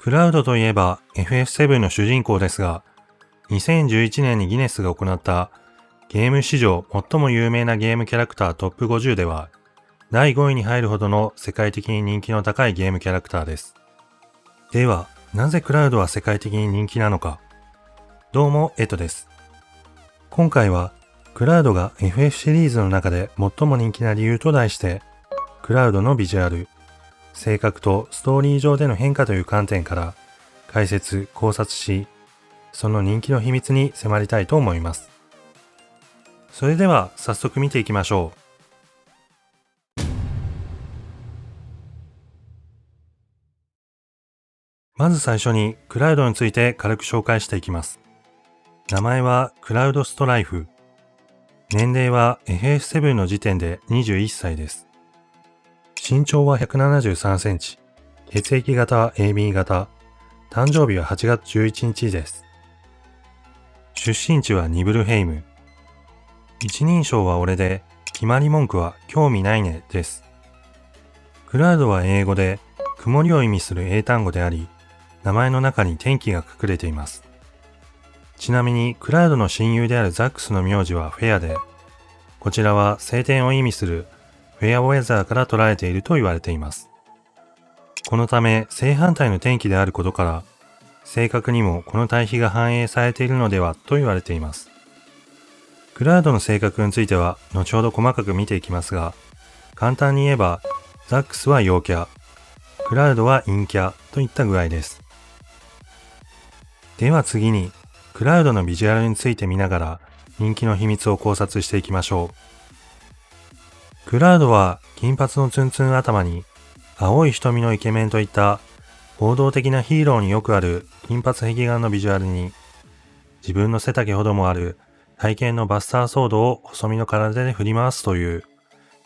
クラウドといえば FF7 の主人公ですが、2011年にギネスが行ったゲーム史上最も有名なゲームキャラクタートップ50では、第5位に入るほどの世界的に人気の高いゲームキャラクターです。では、なぜクラウドは世界的に人気なのか。どうも、エトです。今回は、クラウドが FF シリーズの中で最も人気な理由と題して、クラウドのビジュアル、性格とストーリー上での変化という観点から解説・考察し、その人気の秘密に迫りたいと思います。それでは早速見ていきましょう。まず最初にクラウドについて軽く紹介していきます。名前はクラウドストライフ。年齢は FF7 の時点で21歳です。身長は173センチ。血液型は AB 型。誕生日は8月11日です。出身地はニブルヘイム。一人称は俺で、決まり文句は興味ないねです。クラウドは英語で、曇りを意味する英単語であり、名前の中に天気が隠れています。ちなみに、クラウドの親友であるザックスの名字はフェアで、こちらは晴天を意味するフェアウェザーから捉えていると言われています。このため正反対の天気であることから、性格にもこの対比が反映されているのではと言われています。クラウドの性格については後ほど細かく見ていきますが、簡単に言えばザックスは陽キャ、クラウドは陰キャといった具合です。では次にクラウドのビジュアルについて見ながら人気の秘密を考察していきましょう。クラウドは金髪のツンツン頭に青い瞳のイケメンといった王道的なヒーローによくある金髪壁眼のビジュアルに、自分の背丈ほどもある体型のバスターソードを細身の体で振り回すという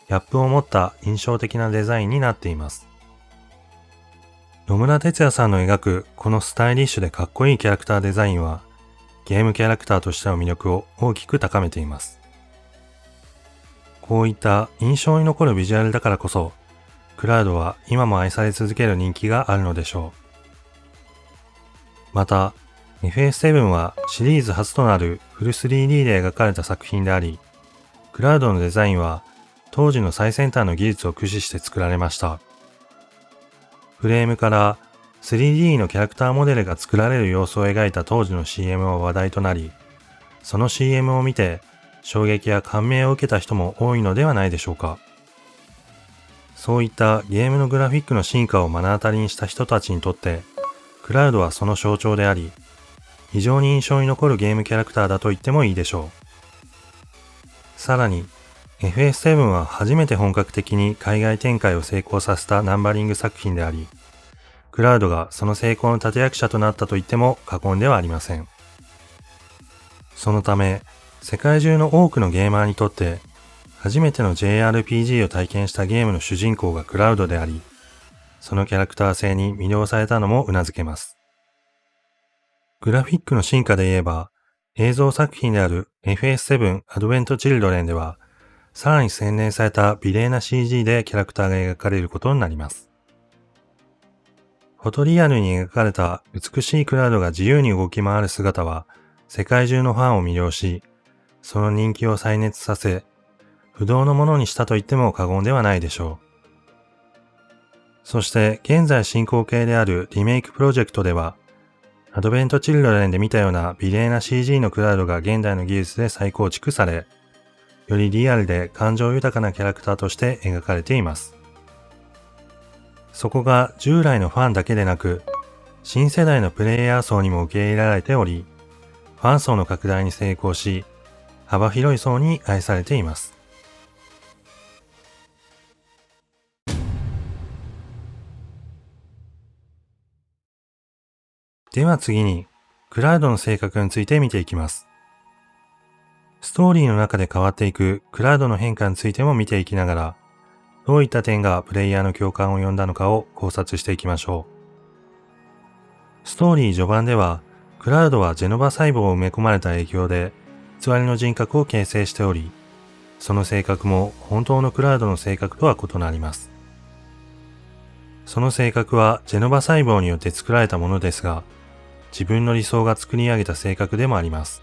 ギャップを持った印象的なデザインになっています。野村哲也さんの描くこのスタイリッシュでかっこいいキャラクターデザインはゲームキャラクターとしての魅力を大きく高めています。こういった印象に残るビジュアルだからこそ、クラウドは今も愛され続ける人気があるのでしょう。また、FF7 はシリーズ初となるフル 3D で描かれた作品であり、クラウドのデザインは当時の最先端の技術を駆使して作られました。フレームから 3D のキャラクターモデルが作られる様子を描いた当時の CM は話題となり、その CM を見て衝撃や感銘を受けた人も多いのではないでしょうか。そういったゲームのグラフィックの進化を目の当たりにした人たちにとって、クラウドはその象徴であり、非常に印象に残るゲームキャラクターだと言ってもいいでしょう。さらに、FF7 は初めて本格的に海外展開を成功させたナンバリング作品であり、クラウドがその成功の立役者となったと言っても過言ではありません。そのため、世界中の多くのゲーマーにとって、初めての JRPG を体験したゲームの主人公がクラウドであり、そのキャラクター性に魅了されたのも頷けます。グラフィックの進化で言えば、映像作品である FF7 アドベント・チルドレンでは、さらに洗練された美麗な CG でキャラクターが描かれることになります。フォトリアルに描かれた美しいクラウドが自由に動き回る姿は、世界中のファンを魅了し、その人気を再熱させ、不動のものにしたと言っても過言ではないでしょう。そして現在進行形であるリメイクプロジェクトでは、アドベントチルドレンで見たような美麗な CG のクラウドが現代の技術で再構築され、よりリアルで感情豊かなキャラクターとして描かれています。そこが従来のファンだけでなく、新世代のプレイヤー層にも受け入れられており、ファン層の拡大に成功し、幅広い層に愛されています。では次に、クラウドの性格について見ていきます。ストーリーの中で変わっていくクラウドの変化についても見ていきながら、どういった点がプレイヤーの共感を呼んだのかを考察していきましょう。ストーリー序盤では、クラウドはジェノバ細胞を埋め込まれた影響で、偽りの人格を形成しており、その性格も本当のクラウドの性格とは異なります。その性格はジェノバ細胞によって作られたものですが、自分の理想が作り上げた性格でもあります。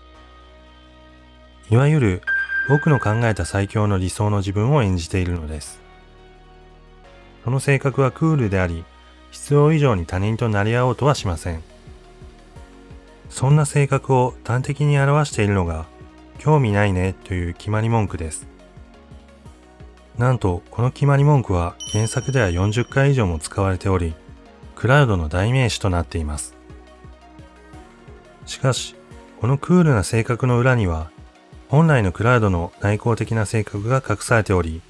いわゆる僕の考えた最強の理想の自分を演じているのです。その性格はクールであり、必要以上に他人となり合おうとはしません。そんな性格を端的に表しているのが、興味ないねという決まり文句です。なんと、この決まり文句は原作では40回以上も使われており、クラウドの代名詞となっています。しかし、このクールな性格の裏には、本来のクラウドの内向的な性格が隠されており、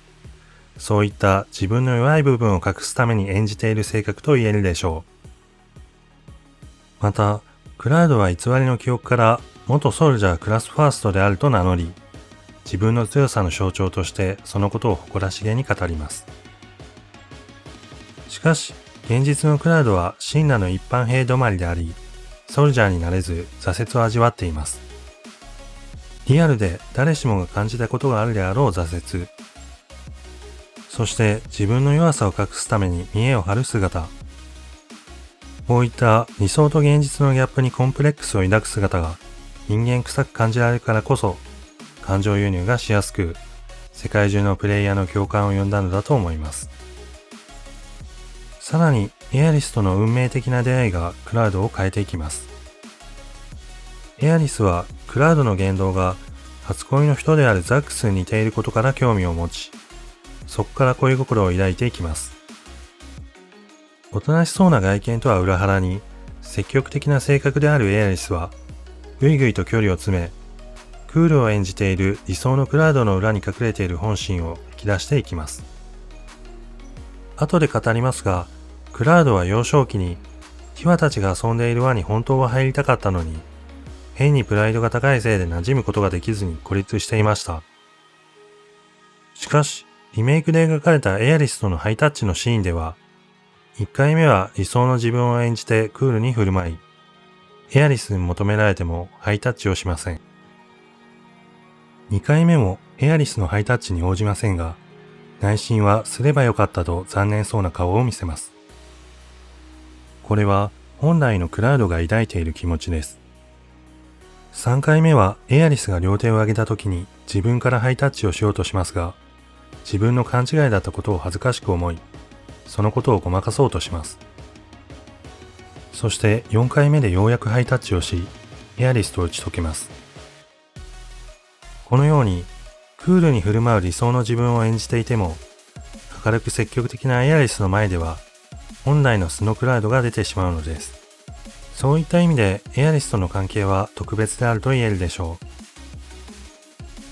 そういった自分の弱い部分を隠すために演じている性格と言えるでしょう。また、クラウドは偽りの記憶から元ソルジャークラスファーストであると名乗り、自分の強さの象徴としてそのことを誇らしげに語ります。しかし、現実のクラウドは真羅の一般兵止まりであり、ソルジャーになれず挫折を味わっています。リアルで誰しもが感じたことがあるであろう挫折。そして自分の弱さを隠すために見栄を張る姿。こういった理想と現実のギャップにコンプレックスを抱く姿が人間臭く感じられるからこそ感情輸入がしやすく世界中のプレイヤーの共感を呼んだのだと思います。さらにエアリスとの運命的な出会いがクラウドを変えていきます。エアリスはクラウドの言動が初恋の人であるザックスに似ていることから興味を持ち、そこから恋心を抱いていきます。おとなしそうな外見とは裏腹に積極的な性格であるエアリスはぐいぐいと距離を詰め、クールを演じている理想のクラウドの裏に隠れている本心を引き出していきます。後で語りますが、クラウドは幼少期にティワたちが遊んでいる輪に本当は入りたかったのに、変にプライドが高いせいで馴染むことができずに孤立していました。しかし、リメイクで描かれたエアリスとのハイタッチのシーンでは、1回目は理想の自分を演じてクールに振る舞い、エアリスに求められてもハイタッチをしません。2回目もエアリスのハイタッチに応じませんが、内心はすればよかったと残念そうな顔を見せます。これは本来のクラウドが抱いている気持ちです。3回目はエアリスが両手を上げた時に自分からハイタッチをしようとしますが、自分の勘違いだったことを恥ずかしく思い、そのことをごまかそうとします。そして4回目でようやくハイタッチをし、エアリスと打ち解けます。このように、クールに振る舞う理想の自分を演じていても、明るく積極的なエアリスの前では、本来の素のクラウドが出てしまうのです。そういった意味でエアリスとの関係は特別であると言えるでしょう。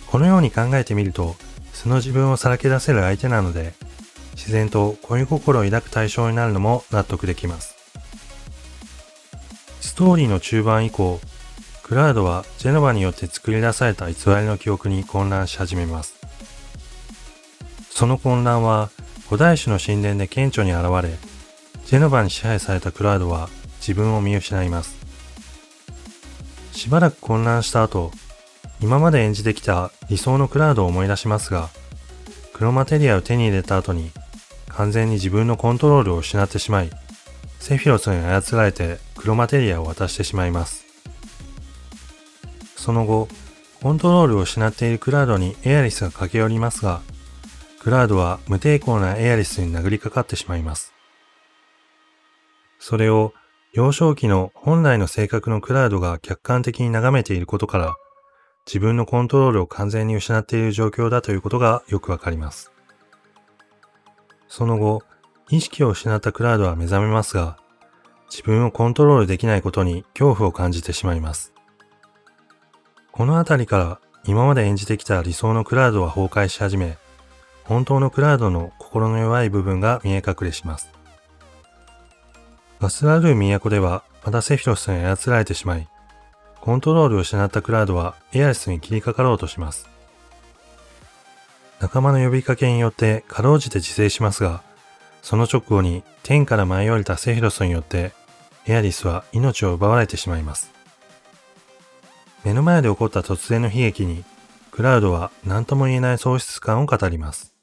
このように考えてみると、素の自分をさらけ出せる相手なので、自然と恋心を抱く対象になるのも納得できます。ストーリーの中盤以降、クラウドはジェノバによって作り出された偽りの記憶に混乱し始めます。その混乱は古代種の神殿で顕著に現れ、ジェノバに支配されたクラウドは自分を見失います。しばらく混乱した後、今まで演じてきた理想のクラウドを思い出しますが、クロマテリアを手に入れた後に完全に自分のコントロールを失ってしまい、セフィロスに操られてクロマテリアを渡してしまいます。その後、コントロールを失っているクラウドにエアリスが駆け寄りますが、クラウドは無抵抗なエアリスに殴りかかってしまいます。それを幼少期の本来の性格のクラウドが客観的に眺めていることから、自分のコントロールを完全に失っている状況だということがよくわかります。その後、意識を失ったクラウドは目覚めますが、自分をコントロールできないことに恐怖を感じてしまいます。このあたりから今まで演じてきた理想のクラウドは崩壊し始め、本当のクラウドの心の弱い部分が見え隠れします。ガスラルー都ではまたセフィロスに操られてしまい、コントロールを失ったクラウドはエアリスに切りかかろうとします。仲間の呼びかけによってかろうじて自制しますが、その直後に天から舞い降りたセフィロスによってエアリスは命を奪われてしまいます。目の前で起こった突然の悲劇に、クラウドは何とも言えない喪失感を語ります。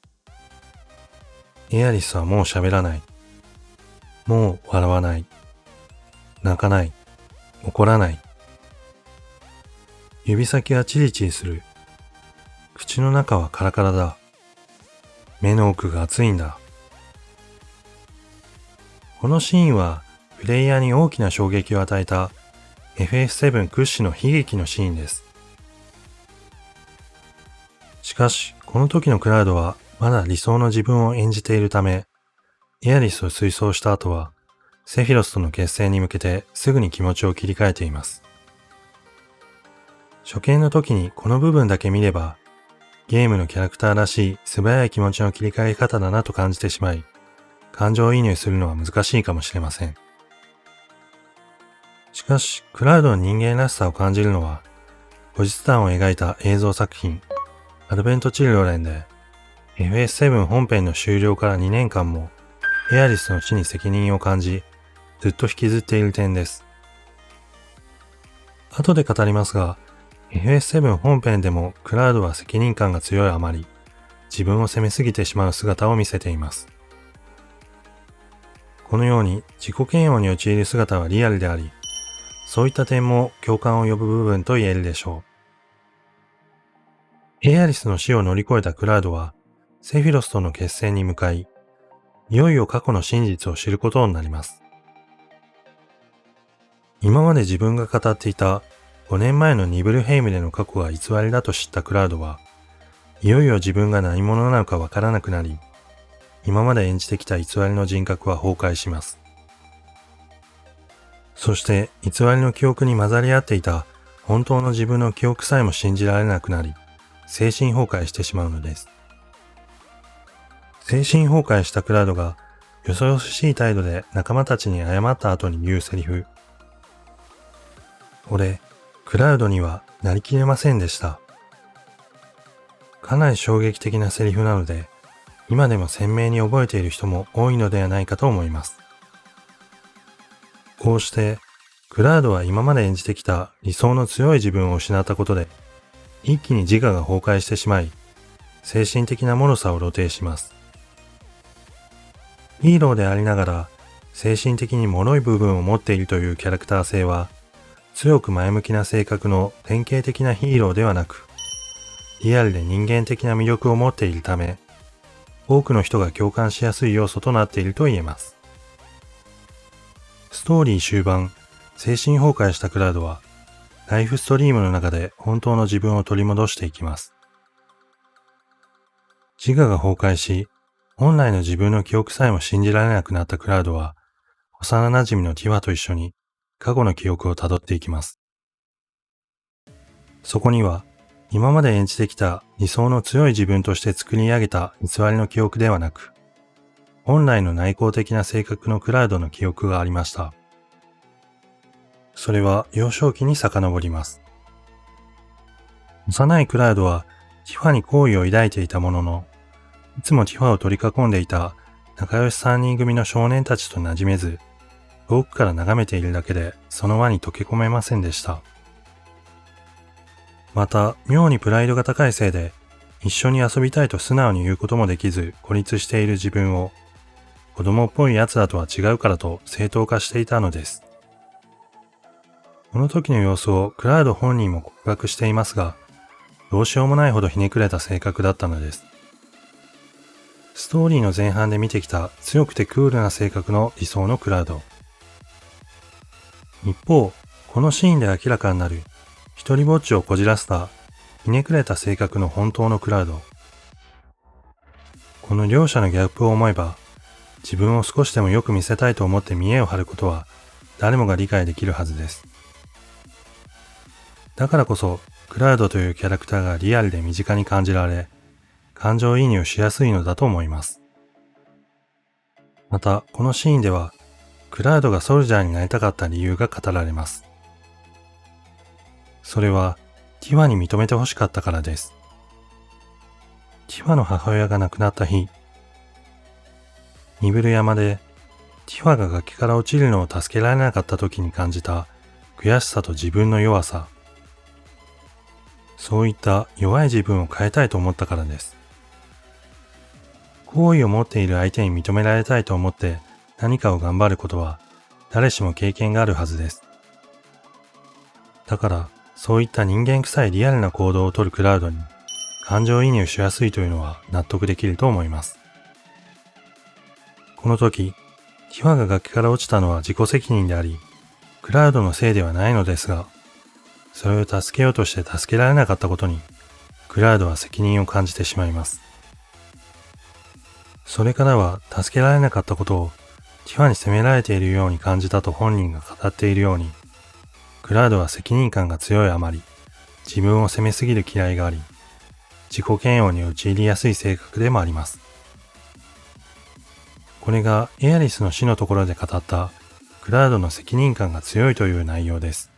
エアリスはもう喋らない。もう笑わない。泣かない。怒らない。指先がチリチリする。口の中はカラカラだ。目の奥が熱いんだ。このシーンはプレイヤーに大きな衝撃を与えた FF7 屈指の悲劇のシーンです。しかし、この時のクラウドはまだ理想の自分を演じているため、エアリスを追走した後は、セフィロスとの決戦に向けてすぐに気持ちを切り替えています。初見の時にこの部分だけ見れば、ゲームのキャラクターらしい素早い気持ちの切り替え方だなと感じてしまい、感情移入するのは難しいかもしれません。しかし、クラウドの人間らしさを感じるのは、後日談を描いた映像作品、アドベントチルドレンで、FF7 本編の終了から2年間も、エアリスの死に責任を感じ、ずっと引きずっている点です。後で語りますが、FF7 本編でもクラウドは責任感が強いあまり、自分を責めすぎてしまう姿を見せています。このように自己嫌悪に陥る姿はリアルであり、そういった点も共感を呼ぶ部分と言えるでしょう。エアリスの死を乗り越えたクラウドは、セフィロスとの決戦に向かい、いよいよ過去の真実を知ることになります。今まで自分が語っていた5年前のニブルヘイムでの過去が偽りだと知ったクラウドは、いよいよ自分が何者なのかわからなくなり、今まで演じてきた偽りの人格は崩壊します。そして偽りの記憶に混ざり合っていた本当の自分の記憶さえも信じられなくなり、精神崩壊してしまうのです。精神崩壊したクラウドがよそよそしい態度で仲間たちに謝った後に言うセリフ。俺、クラウドにはなりきれませんでした。かなり衝撃的なセリフなので、今でも鮮明に覚えている人も多いのではないかと思います。こうして、クラウドは今まで演じてきた理想の強い自分を失ったことで、一気に自我が崩壊してしまい、精神的な脆さを露呈します。ヒーローでありながら、精神的に脆い部分を持っているというキャラクター性は、強く前向きな性格の典型的なヒーローではなく、リアルで人間的な魅力を持っているため、多くの人が共感しやすい要素となっていると言えます。ストーリー終盤、精神崩壊したクラウドは、ライフストリームの中で本当の自分を取り戻していきます。自我が崩壊し、本来の自分の記憶さえも信じられなくなったクラウドは、幼馴染のティワと一緒に過去の記憶をたどっていきます。そこには、今まで演じてきた理想の強い自分として作り上げた偽りの記憶ではなく、本来の内向的な性格のクラウドの記憶がありました。それは幼少期に遡ります。幼いクラウドはティファに好意を抱いていたものの、いつもティファを取り囲んでいた仲良し3人組の少年たちと馴染めず、遠くから眺めているだけでその輪に溶け込めませんでした。また、妙にプライドが高いせいで、一緒に遊びたいと素直に言うこともできず孤立している自分を、子供っぽい奴らとは違うからと正当化していたのです。この時の様子をクラウド本人も告白していますが、どうしようもないほどひねくれた性格だったのです。ストーリーの前半で見てきた強くてクールな性格の理想のクラウド。一方、このシーンで明らかになる一人ぼっちをこじらせたひねくれた性格の本当のクラウド。この両者のギャップを思えば、自分を少しでもよく見せたいと思って見栄を張ることは誰もが理解できるはずです。だからこそ、クラウドというキャラクターがリアルで身近に感じられ、感情移入しやすいのだと思います。また、このシーンでは、クラウドがソルジャーになりたかった理由が語られます。それは、ティファに認めてほしかったからです。ティファの母親が亡くなった日、ニブル山で、ティファが崖から落ちるのを助けられなかった時に感じた悔しさと自分の弱さ。そういった弱い自分を変えたいと思ったからです。好意を持っている相手に認められたいと思って何かを頑張ることは誰しも経験があるはずです。だから、そういった人間臭いリアルな行動をとるクラウドに感情移入しやすいというのは納得できると思います。この時、ティファが崖から落ちたのは自己責任であり、クラウドのせいではないのですが、それを助けようとして助けられなかったことに、クラウドは責任を感じてしまいます。それからは助けられなかったことをティファに責められているように感じたと本人が語っているように、クラウドは責任感が強いあまり、自分を責めすぎる嫌いがあり、自己嫌悪に陥りやすい性格でもあります。これがエアリスの死のところで語ったクラウドの責任感が強いという内容です。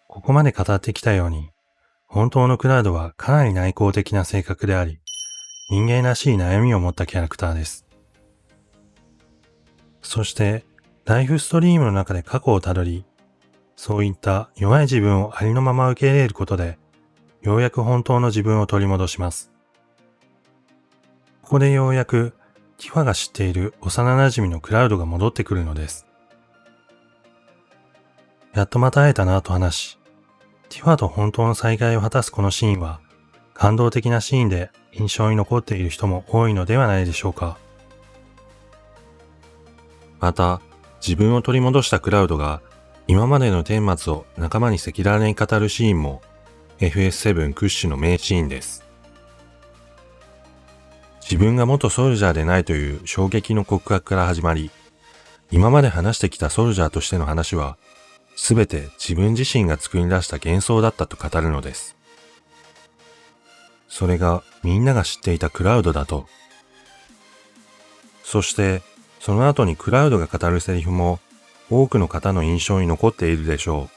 ここまで語ってきたように、本当のクラウドはかなり内向的な性格であり、人間らしい悩みを持ったキャラクターです。そして、ライフストリームの中で過去をたどり、そういった弱い自分をありのまま受け入れることで、ようやく本当の自分を取り戻します。ここでようやく、ティファが知っている幼馴染のクラウドが戻ってくるのです。やっとまた会えたなと話し、ティファと本当の再会を果たすこのシーンは、感動的なシーンで印象に残っている人も多いのではないでしょうか。また、自分を取り戻したクラウドが、今までの顛末を仲間に赤裸々に語るシーンも、FS7 屈指の名シーンです。自分が元ソルジャーでないという衝撃の告白から始まり、今まで話してきたソルジャーとしての話は、すべて自分自身が作り出した幻想だったと語るのです。それがみんなが知っていたクラウドだと。そして、その後にクラウドが語るセリフも、多くの方の印象に残っているでしょ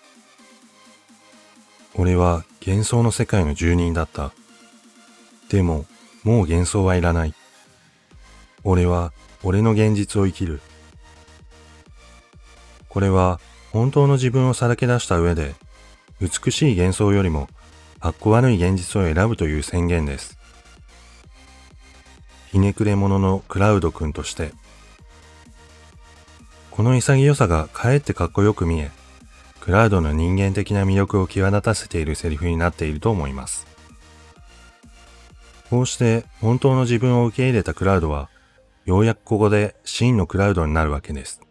う。俺は幻想の世界の住人だった。でも、もう幻想はいらない。俺は俺の現実を生きる。これは本当の自分をさらけ出した上で、美しい幻想よりもかっこ悪い現実を選ぶという宣言です。ひねくれ者のクラウド君として、この潔さがかえってかっこよく見え、クラウドの人間的な魅力を際立たせているセリフになっていると思います。こうして本当の自分を受け入れたクラウドは、ようやくここで真のクラウドになるわけです。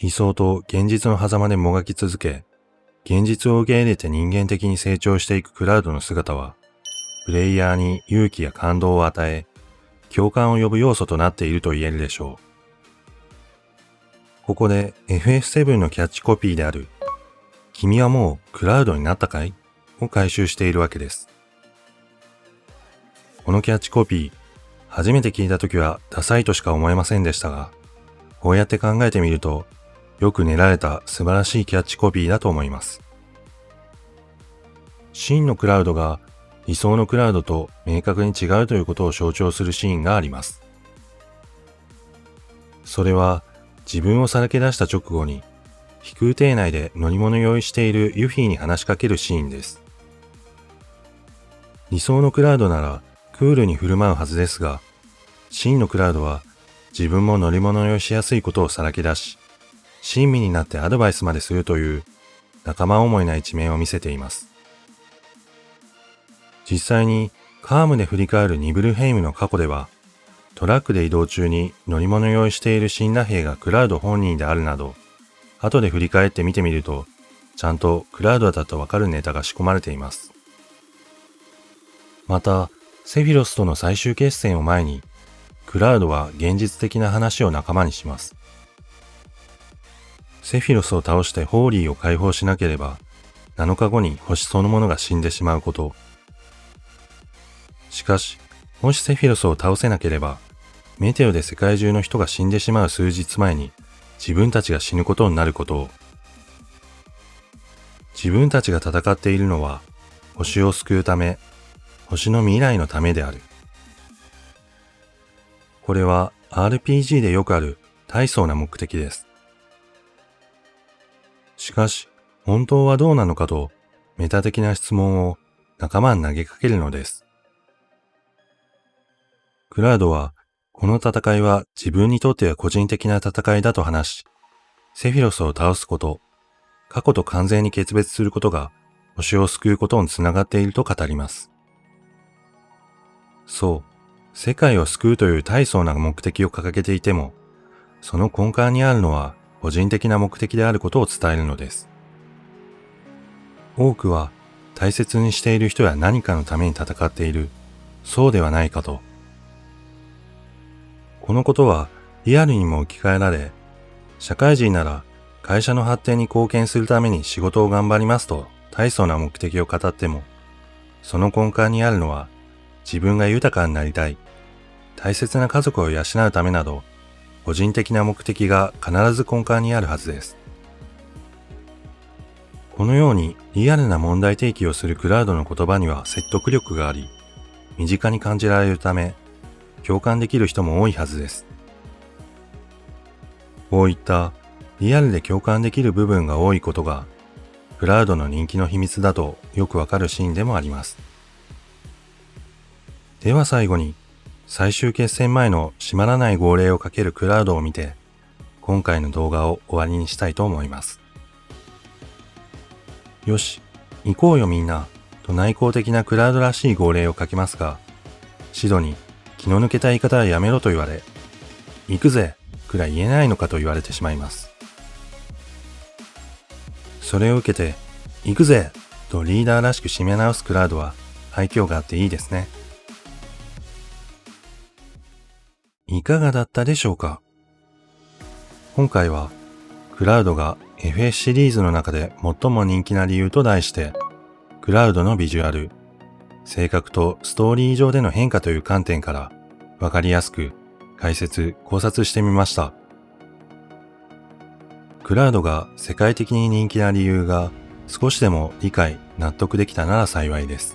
理想と現実の狭間でもがき続け、現実を受け入れて人間的に成長していくクラウドの姿は、プレイヤーに勇気や感動を与え、共感を呼ぶ要素となっていると言えるでしょう。ここで FF7 のキャッチコピーである、君はもうクラウドになったかい？を回収しているわけです。このキャッチコピー、初めて聞いたときはダサいとしか思えませんでしたが、こうやって考えてみると、よく練られた素晴らしいキャッチコピーだと思います。真のクラウドが理想のクラウドと明確に違うということを象徴するシーンがあります。それは自分をさらけ出した直後に、飛空艇内で乗り物用意しているユフィに話しかけるシーンです。理想のクラウドならクールに振る舞うはずですが、真のクラウドは自分も乗り物用意しやすいことをさらけ出し、親身になってアドバイスまでするという仲間思いな一面を見せています。実際にカームで振り返るニブルヘイムの過去では、トラックで移動中に乗り物用意している死んだ兵がクラウド本人であるなど、後で振り返って見てみると、ちゃんとクラウドだとわかるネタが仕込まれています。また、セフィロスとの最終決戦を前に、クラウドは現実的な話を仲間にします。セフィロスを倒してホーリーを解放しなければ、7日後に星そのものが死んでしまうこと。しかし、もしセフィロスを倒せなければ、メテオで世界中の人が死んでしまう数日前に自分たちが死ぬことになることを。自分たちが戦っているのは、星を救うため、星の未来のためである。これは RPG でよくある大層な目的です。しかし、本当はどうなのかとメタ的な質問を仲間に投げかけるのです。クラウドはこの戦いは自分にとっては個人的な戦いだと話し、セフィロスを倒すこと、過去と完全に決別することが星を救うことにつながっていると語ります。そう、世界を救うという大層な目的を掲げていても、その根幹にあるのは個人的な目的であることを伝えるのです。多くは大切にしている人や何かのために戦っている、そうではないかと。このことはリアルにも置き換えられ、社会人なら会社の発展に貢献するために仕事を頑張りますと大層な目的を語っても、その根幹にあるのは自分が豊かになりたい、大切な家族を養うためなど、個人的な目的が必ず根幹にあるはずです。このようにリアルな問題提起をするクラウドの言葉には説得力があり、身近に感じられるため、共感できる人も多いはずです。こういったリアルで共感できる部分が多いことが、クラウドの人気の秘密だとよくわかるシーンでもあります。では最後に、最終決戦前の閉まらない号令をかけるクラウドを見て、今回の動画を終わりにしたいと思います。よし、行こうよみんな、と内向的なクラウドらしい号令をかけますが、シドに気の抜けた言い方はやめろと言われ、行くぜくらい言えないのかと言われてしまいます。それを受けて、行くぜとリーダーらしく締め直すクラウドは愛嬌があっていいですね。いかがだったでしょうか？今回はクラウドが FS シリーズの中で最も人気な理由と題して、クラウドのビジュアル、性格とストーリー上での変化という観点からわかりやすく解説・考察してみました。クラウドが世界的に人気な理由が少しでも理解・納得できたなら幸いです。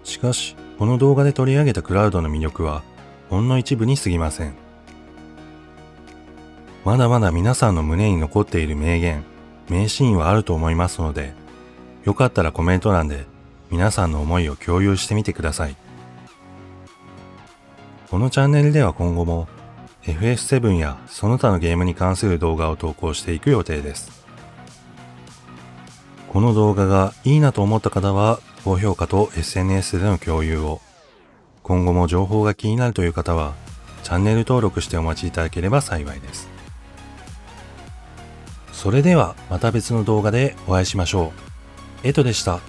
しかし、この動画で取り上げたクラウドの魅力はほんの一部に過ぎません。まだまだ皆さんの胸に残っている名言、名シーンはあると思いますので、よかったらコメント欄で皆さんの思いを共有してみてください。このチャンネルでは今後も FS7 やその他のゲームに関する動画を投稿していく予定です。この動画がいいなと思った方は高評価と SNS での共有を、今後も情報が気になるという方はチャンネル登録してお待ちいただければ幸いです。それではまた別の動画でお会いしましょう。エトでした。